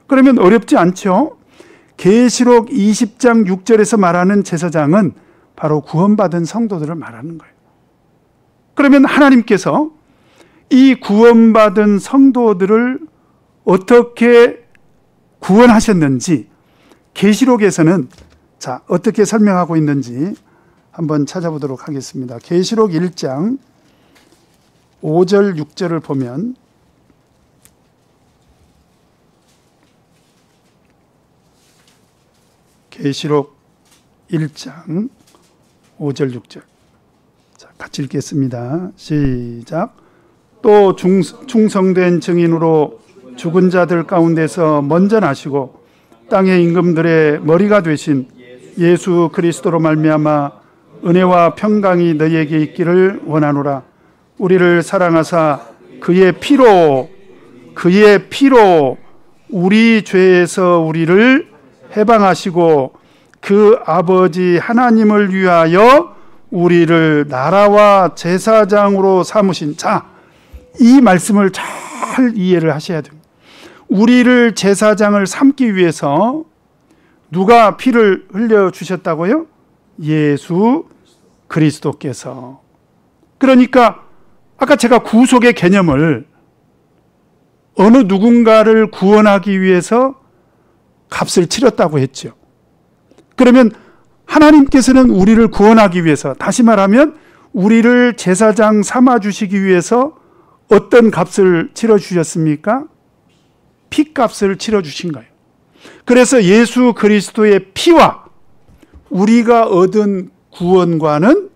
그러면 어렵지 않죠? 계시록 20장 6절에서 말하는 제사장은 바로 구원받은 성도들을 말하는 거예요. 그러면 하나님께서 이 구원받은 성도들을 어떻게 구원하셨는지 계시록에서는 자, 어떻게 설명하고 있는지 한번 찾아보도록 하겠습니다. 계시록 1장 5절 6절을 보면 계시록 1장 5절 6절 자, 같이 읽겠습니다. 시작. 또 충성된 증인으로 죽은 자들 가운데서 먼저 나시고 땅의 임금들의 머리가 되신 예수 그리스도로 말미암아 은혜와 평강이 너희에게 있기를 원하노라. 우리를 사랑하사 그의 피로 우리 죄에서 우리를 해방하시고 그 아버지 하나님을 위하여 우리를 나라와 제사장으로 삼으신 자, 이 말씀을 잘 이해를 하셔야 됩니다. 우리를 제사장을 삼기 위해서 누가 피를 흘려주셨다고요? 예수 그리스도께서. 그러니까 아까 제가 구속의 개념을 어느 누군가를 구원하기 위해서 값을 치렀다고 했죠. 그러면 하나님께서는 우리를 구원하기 위해서, 다시 말하면 우리를 제사장 삼아주시기 위해서 어떤 값을 치러주셨습니까? 피값을 치러주신 거예요. 그래서 예수 그리스도의 피와 우리가 얻은 구원과는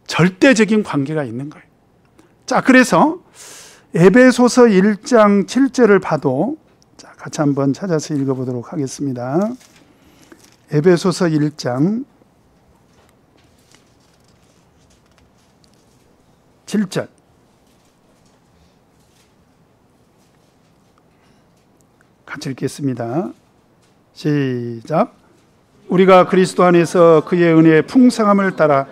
절대적인 관계가 있는 거예요. 자, 그래서 에베소서 1장 7절을 봐도 자, 같이 한번 찾아서 읽어보도록 하겠습니다. 에베소서 1장 7절 같이 읽겠습니다. 시작. 우리가 그리스도 안에서 그의 은혜의 풍성함을 따라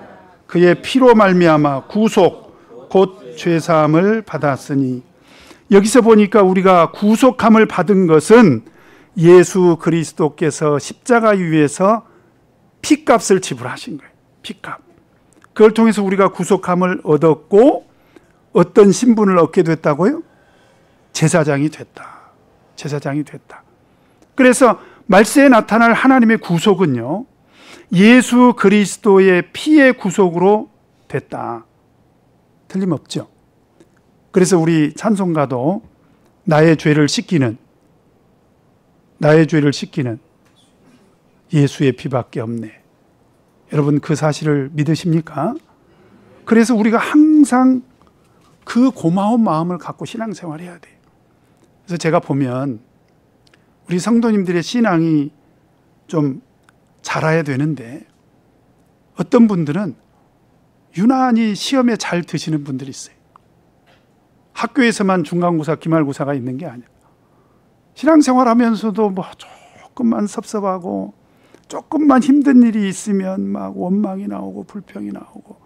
그의 피로 말미암아 구속 곧 죄사함을 받았으니, 여기서 보니까 우리가 구속함을 받은 것은 예수 그리스도께서 십자가 위에서 피값을 지불하신 거예요. 피값. 그걸 통해서 우리가 구속함을 얻었고 어떤 신분을 얻게 됐다고요? 제사장이 됐다. 제사장이 됐다. 그래서 말세에 나타날 하나님의 구속은요, 예수 그리스도의 피의 구속으로 됐다. 틀림없죠. 그래서 우리 찬송가도 나의 죄를 씻기는 예수의 피밖에 없네. 여러분 그 사실을 믿으십니까? 그래서 우리가 항상 그 고마운 마음을 갖고 신앙생활해야 돼요. 그래서 제가 보면 우리 성도님들의 신앙이 좀 자라야 되는데 어떤 분들은 유난히 시험에 잘 드시는 분들이 있어요. 학교에서만 중간고사, 기말고사가 있는 게 아니에요. 신앙생활 하면서도 뭐 조금만 섭섭하고 조금만 힘든 일이 있으면 막 원망이 나오고 불평이 나오고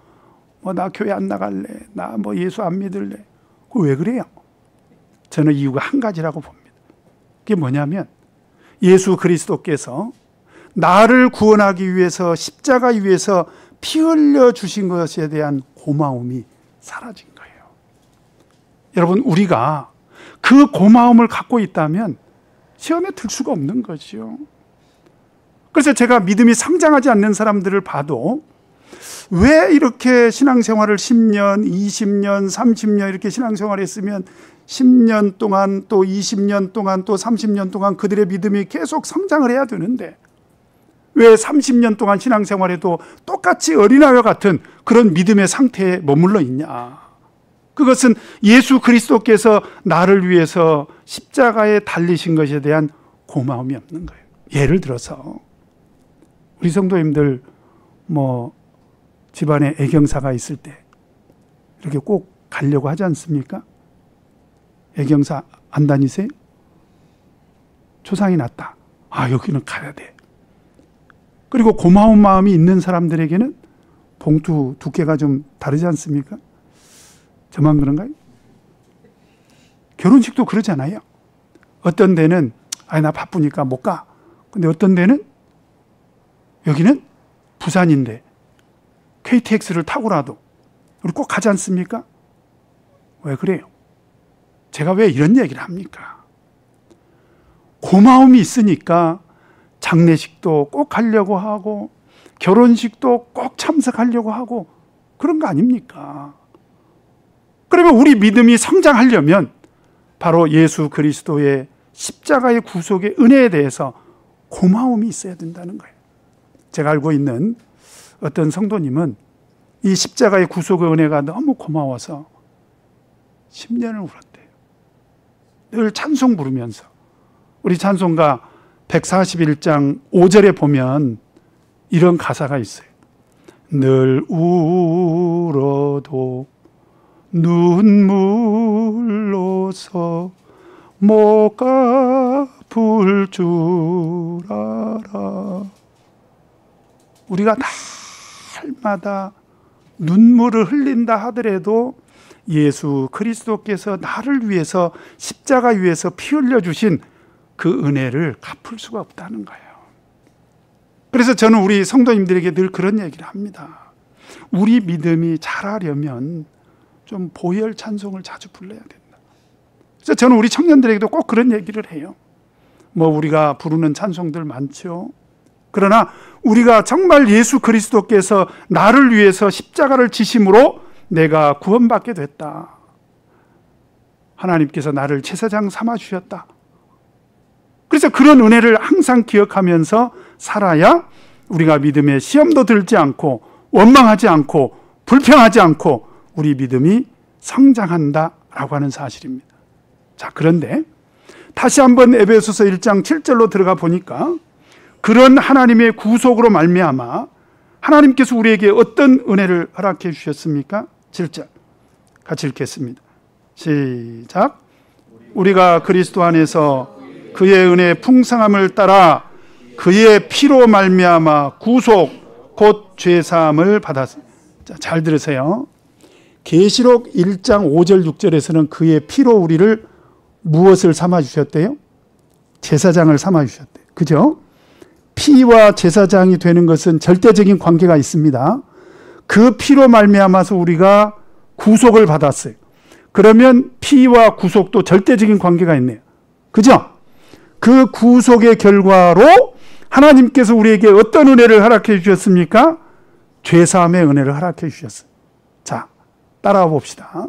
뭐 나 교회 안 나갈래, 나 뭐 예수 안 믿을래. 그거 왜 그래요? 저는 이유가 한 가지라고 봅니다. 그게 뭐냐면 예수 그리스도께서 나를 구원하기 위해서 십자가 위에서 피 흘려 주신 것에 대한 고마움이 사라진 거예요. 여러분 우리가 그 고마움을 갖고 있다면 시험에 들 수가 없는 거죠. 그래서 제가 믿음이 성장하지 않는 사람들을 봐도 왜 이렇게 신앙생활을 10년, 20년, 30년 이렇게 신앙생활을 했으면 10년 동안 또 20년 동안 또 30년 동안 그들의 믿음이 계속 성장을 해야 되는데 왜 30년 동안 신앙생활에도 똑같이 어린아이와 같은 그런 믿음의 상태에 머물러 있냐? 그것은 예수 그리스도께서 나를 위해서 십자가에 달리신 것에 대한 고마움이 없는 거예요. 예를 들어서 우리 성도님들 뭐 집안에 애경사가 있을 때 이렇게 꼭 가려고 하지 않습니까? 애경사 안 다니세요? 초상이 났다. 아, 여기는 가야 돼. 그리고 고마운 마음이 있는 사람들에게는 봉투 두께가 좀 다르지 않습니까? 저만 그런가요? 결혼식도 그러잖아요. 어떤 데는 아니 나 바쁘니까 못 가. 근데 어떤 데는 여기는 부산인데 KTX를 타고라도 우리 꼭 가지 않습니까? 왜 그래요? 제가 왜 이런 얘기를 합니까? 고마움이 있으니까 장례식도 꼭 가려고 하고 결혼식도 꼭 참석하려고 하고 그런 거 아닙니까? 그러면 우리 믿음이 성장하려면 바로 예수 그리스도의 십자가의 구속의 은혜에 대해서 고마움이 있어야 된다는 거예요. 제가 알고 있는 어떤 성도님은 이 십자가의 구속의 은혜가 너무 고마워서 10년을 울었대요. 늘 찬송 부르면서. 우리 찬송가 141장 5절에 보면 이런 가사가 있어요. 늘 울어도 눈물로서 못 갚을 줄 알아. 우리가 날마다 눈물을 흘린다 하더라도 예수 그리스도께서 나를 위해서 십자가 위에서 피 흘려주신 그 은혜를 갚을 수가 없다는 거예요. 그래서 저는 우리 성도님들에게 늘 그런 얘기를 합니다. 우리 믿음이 자라려면 좀 보혈 찬송을 자주 불러야 된다. 그래서 저는 우리 청년들에게도 꼭 그런 얘기를 해요. 뭐 우리가 부르는 찬송들 많죠. 그러나 우리가 정말 예수 그리스도께서 나를 위해서 십자가를 지심으로 내가 구원받게 됐다. 하나님께서 나를 제사장 삼아 주셨다. 그래서 그런 은혜를 항상 기억하면서 살아야 우리가 믿음의 시험도 들지 않고 원망하지 않고 불평하지 않고 우리 믿음이 성장한다라고 하는 사실입니다. 자, 그런데 다시 한번 에베소서 1장 7절로 들어가 보니까 그런 하나님의 구속으로 말미암아 하나님께서 우리에게 어떤 은혜를 허락해 주셨습니까? 7절 같이 읽겠습니다. 시작. 우리가 그리스도 안에서 그의 은혜의 풍성함을 따라 그의 피로 말미암아 구속 곧 죄사함을 받았습니다. 자, 잘 들으세요. 계시록 1장 5절 6절에서는 그의 피로 우리를 무엇을 삼아 주셨대요? 제사장을 삼아 주셨대요. 그죠? 피와 제사장이 되는 것은 절대적인 관계가 있습니다. 그 피로 말미암아서 우리가 구속을 받았어요. 그러면 피와 구속도 절대적인 관계가 있네요. 그죠? 그 구속의 결과로 하나님께서 우리에게 어떤 은혜를 허락해 주셨습니까? 죄사함의 은혜를 허락해 주셨어요. 자, 따라와 봅시다.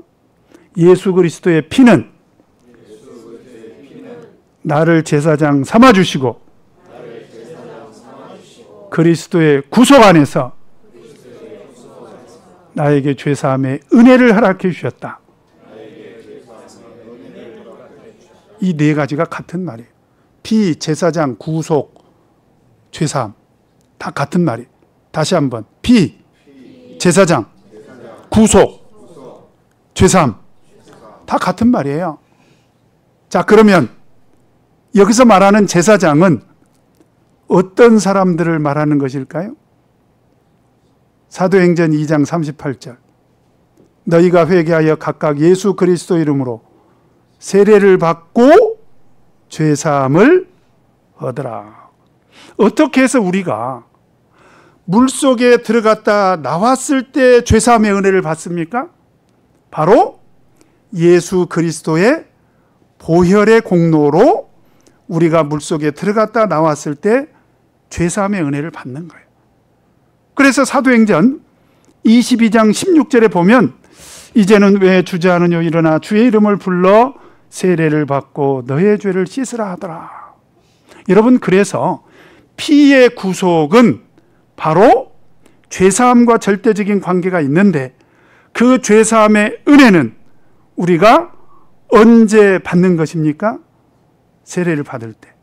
예수 그리스도의 피는 나를 제사장 삼아 주시고 그리스도의 구속 안에서 나에게 죄사함의 은혜를 허락해 주셨다. 이 네 가지가 같은 말이에요. 피, 제사장, 구속, 죄사함 다 같은 말이에요. 다시 한번 피, 제사장, 구속, 죄사함 다 같은 말이에요. 자, 그러면 여기서 말하는 제사장은 어떤 사람들을 말하는 것일까요? 사도행전 2장 38절 너희가 회개하여 각각 예수 그리스도 이름으로 세례를 받고 죄사함을 얻으라. 어떻게 해서 우리가 물속에 들어갔다 나왔을 때 죄사함의 은혜를 받습니까? 바로 예수 그리스도의 보혈의 공로로 우리가 물속에 들어갔다 나왔을 때 죄사함의 은혜를 받는 거예요. 그래서 사도행전 22장 16절에 보면 이제는 왜 주저하느냐 일어나 주의 이름을 불러 세례를 받고 너의 죄를 씻으라 하더라. 여러분, 그래서 피의 구속은 바로 죄사함과 절대적인 관계가 있는데 그 죄사함의 은혜는 우리가 언제 받는 것입니까? 세례를 받을 때.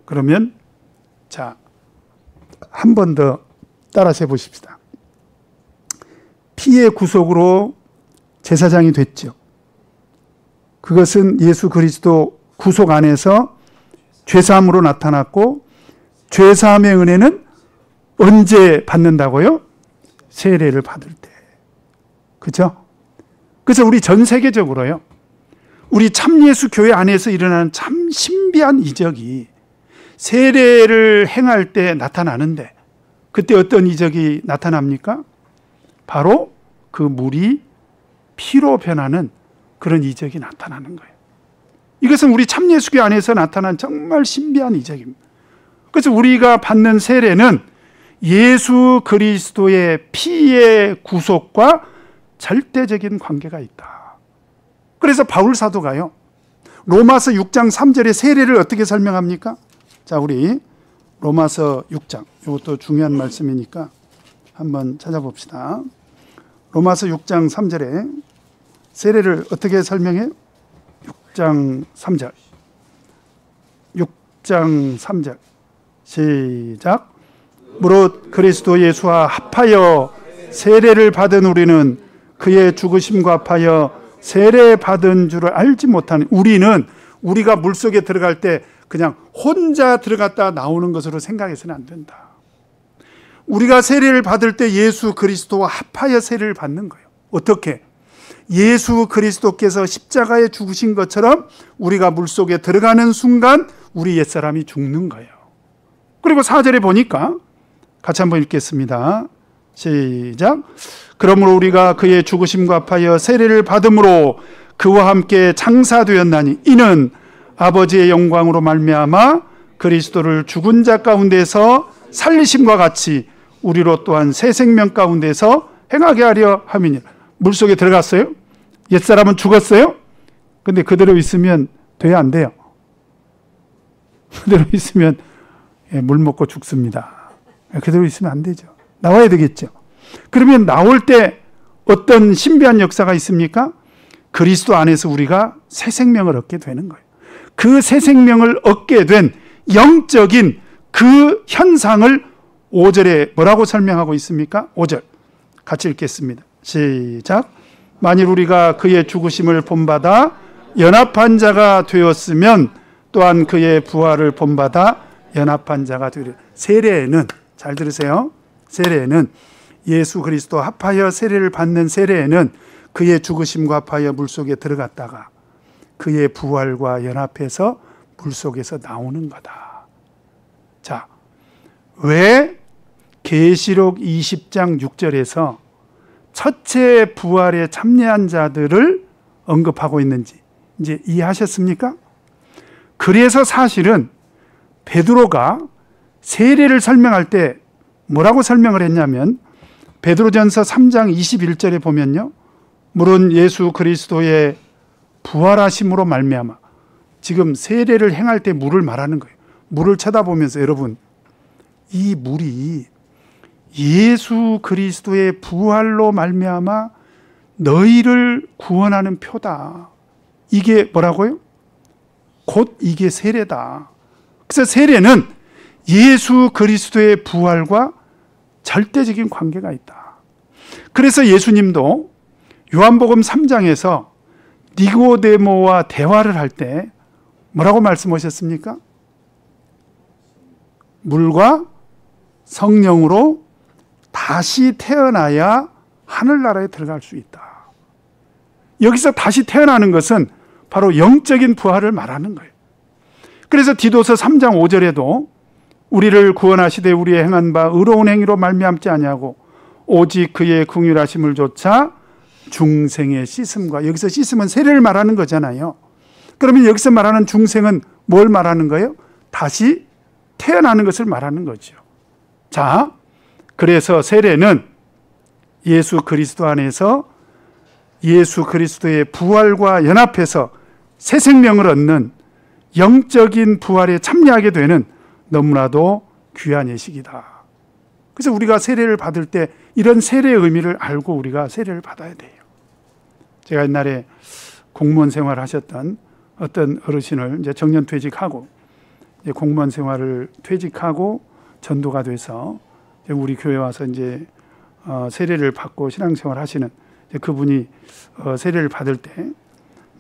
그러면 자, 한 번 더 따라서 해보십시다. 피의 구속으로 제사장이 됐죠. 그것은 예수 그리스도 구속 안에서 죄사함으로 나타났고, 죄사함의 은혜는 언제 받는다고요? 세례를 받을 때. 그렇죠? 그래서 우리 전 세계적으로요, 우리 참예수 교회 안에서 일어나는 참 신비한 이적이 세례를 행할 때 나타나는데, 그때 어떤 이적이 나타납니까? 바로 그 물이 피로 변하는 그런 이적이 나타나는 거예요. 이것은 우리 참예수교 안에서 나타난 정말 신비한 이적입니다. 그래서 우리가 받는 세례는 예수 그리스도의 피의 구속과 절대적인 관계가 있다. 그래서 바울 사도가요, 로마서 6장 3절의 세례를 어떻게 설명합니까? 자, 우리 로마서 6장, 이것도 중요한 말씀이니까 한번 찾아봅시다. 로마서 6장 3절에 세례를 어떻게 설명해요? 6장 3절. 6장 3절. 시작. 무릇 그리스도 예수와 합하여 세례를 받은 우리는 그의 죽으심과 합하여 세례 받은 줄을 알지 못하는, 우리가 물속에 들어갈 때 그냥 혼자 들어갔다 나오는 것으로 생각해서는 안 된다. 우리가 세례를 받을 때 예수 그리스도와 합하여 세례를 받는 거예요. 어떻게? 예수 그리스도께서 십자가에 죽으신 것처럼 우리가 물속에 들어가는 순간 우리 옛사람이 죽는 거예요. 그리고 4절에 보니까 같이 한번 읽겠습니다. 시작. 그러므로 우리가 그의 죽으심과 합하여 세례를 받음으로 그와 함께 창사되었나니 이는 아버지의 영광으로 말미암아 그리스도를 죽은 자 가운데서 살리심과 같이 우리로 또한 새 생명 가운데서 행하게 하려 함이니라. 물속에 들어갔어요? 옛사람은 죽었어요? 근데 그대로 있으면 돼야 안 돼요? 그대로 있으면 물 먹고 죽습니다. 그대로 있으면 안 되죠. 나와야 되겠죠. 그러면 나올 때 어떤 신비한 역사가 있습니까? 그리스도 안에서 우리가 새 생명을 얻게 되는 거예요. 그 새 생명을 얻게 된 영적인 그 현상을 5절에 뭐라고 설명하고 있습니까? 5절 같이 읽겠습니다. 시작. 만일 우리가 그의 죽으심을 본받아 연합한 자가 되었으면 또한 그의 부활을 본받아 연합한 자가 되리라. 세례는, 잘 들으세요, 세례는 예수 그리스도 합하여 세례를 받는 세례는 그의 죽으심과 합하여 물속에 들어갔다가 그의 부활과 연합해서 물속에서 나오는 거다. 자, 왜 계시록 20장 6절에서 첫째 부활에 참여한 자들을 언급하고 있는지 이제 이해하셨습니까? 그래서 사실은 베드로가 세례를 설명할 때 뭐라고 설명을 했냐면, 베드로전서 3장 21절에 보면요, 물은 예수 그리스도의 부활하심으로 말미암아, 지금 세례를 행할 때 물을 말하는 거예요. 물을 쳐다보면서, 여러분, 이 물이 예수 그리스도의 부활로 말미암아 너희를 구원하는 표다. 이게 뭐라고요? 곧 이게 세례다. 그래서 세례는 예수 그리스도의 부활과 절대적인 관계가 있다. 그래서 예수님도 요한복음 3장에서 니고데모와 대화를 할 때 뭐라고 말씀하셨습니까? 물과 성령으로 다시 태어나야 하늘나라에 들어갈 수 있다. 여기서 다시 태어나는 것은 바로 영적인 부활을 말하는 거예요. 그래서 디도서 3장 5절에도 우리를 구원하시되 우리의 행한 바 의로운 행위로 말미암지 아니하고 오직 그의 긍휼하심을 조차 중생의 씻음과, 여기서 씻음은 세례를 말하는 거잖아요. 그러면 여기서 말하는 중생은 뭘 말하는 거예요? 다시 태어나는 것을 말하는 거죠. 자, 그래서 세례는 예수 그리스도 안에서 예수 그리스도의 부활과 연합해서 새 생명을 얻는 영적인 부활에 참여하게 되는 너무나도 귀한 예식이다. 그래서 우리가 세례를 받을 때 이런 세례의 의미를 알고 우리가 세례를 받아야 돼요. 제가 옛날에 공무원 생활을 하셨던 어떤 어르신을 이제 정년 퇴직하고 이제 공무원 생활을 퇴직하고 전도가 돼서 우리 교회 와서 이제 세례를 받고 신앙생활 하시는 그분이 세례를 받을 때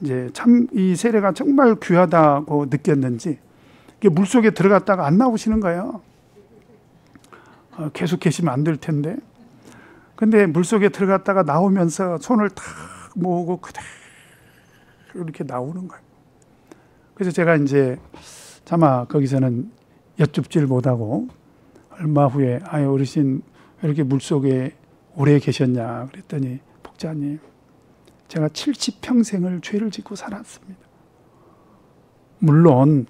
이제 참 이 세례가 정말 귀하다고 느꼈는지 이게 물속에 들어갔다가 안 나오시는 거예요. 계속 계시면 안 될 텐데. 근데 물속에 들어갔다가 나오면서 손을 탁 모으고 그대로 이렇게 나오는 거예요. 그래서 제가 이제 차마 거기서는 여쭙질 못하고 얼마 후에 어르신 왜 이렇게 물속에 오래 계셨냐 그랬더니 목자님 제가 70평생을 죄를 짓고 살았습니다. 물론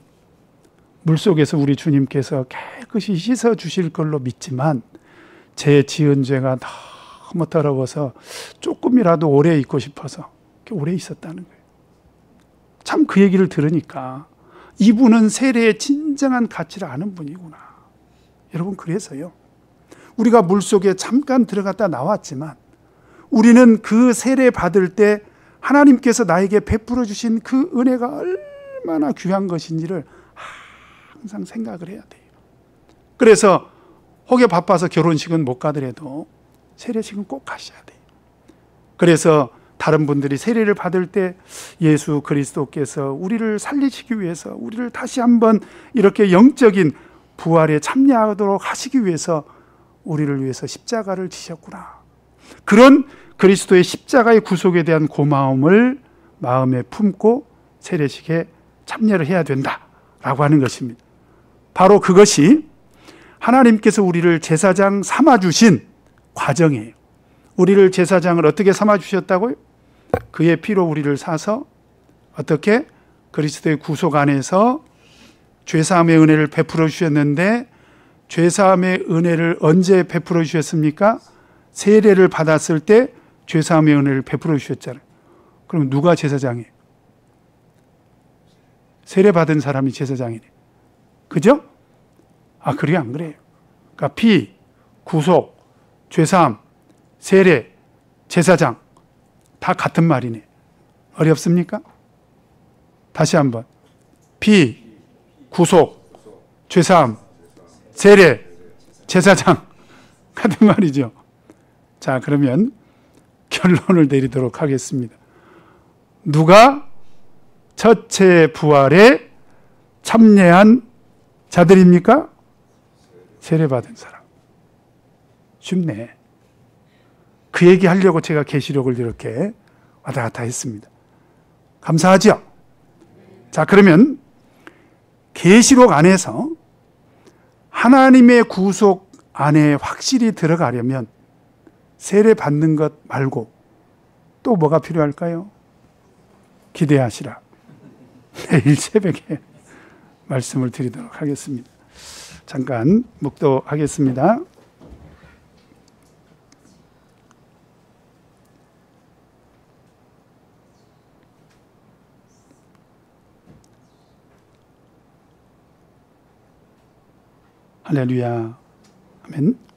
물속에서 우리 주님께서 깨끗이 씻어 주실 걸로 믿지만 제 지은 죄가 너무 더러워서 조금이라도 오래 있고 싶어서 오래 있었다는 거예요. 참 그 얘기를 들으니까 이분은 세례의 진정한 가치를 아는 분이구나. 여러분 그래서요. 우리가 물속에 잠깐 들어갔다 나왔지만 우리는 그 세례 받을 때 하나님께서 나에게 베풀어 주신 그 은혜가 얼마나 귀한 것인지를 항상 생각을 해야 돼요. 그래서 혹여 바빠서 결혼식은 못 가더라도 세례식은 꼭 가셔야 돼요. 그래서 다른 분들이 세례를 받을 때 예수 그리스도께서 우리를 살리시기 위해서 우리를 다시 한번 이렇게 영적인 부활에 참여하도록 하시기 위해서 우리를 위해서 십자가를 지셨구나. 그런 그리스도의 십자가의 구속에 대한 고마움을 마음에 품고 세례식에 참여를 해야 된다라고 하는 것입니다. 바로 그것이 하나님께서 우리를 제사장 삼아주신 과정이에요. 우리를 제사장을 어떻게 삼아주셨다고요? 그의 피로 우리를 사서 어떻게? 그리스도의 구속 안에서 죄사함의 은혜를 베풀어 주셨는데 죄사함의 은혜를 언제 베풀어 주셨습니까? 세례를 받았을 때 죄사함의 은혜를 베풀어 주셨잖아요. 그럼 누가 제사장이에요? 세례 받은 사람이 제사장이네. 그죠? 그래요? 안 그래요? 그러니까 피, 구속, 죄사함, 세례, 제사장 다 같은 말이네. 어렵습니까? 다시 한번. 피, 구속, 죄사함, 세례, 제사장 같은 말이죠. 자, 그러면 결론을 내리도록 하겠습니다. 누가 첫째 부활에 참여한 자들입니까? 세례받은 사람. 쉽네. 그 얘기 하려고 제가 계시록을 이렇게 왔다 갔다 했습니다. 감사하죠? 자, 그러면 계시록 안에서 하나님의 구속 안에 확실히 들어가려면 세례 받는 것 말고 또 뭐가 필요할까요? 기대하시라. 내일 새벽에 말씀을 드리도록 하겠습니다. 잠깐 묵도하겠습니다. 할렐루야. 아멘.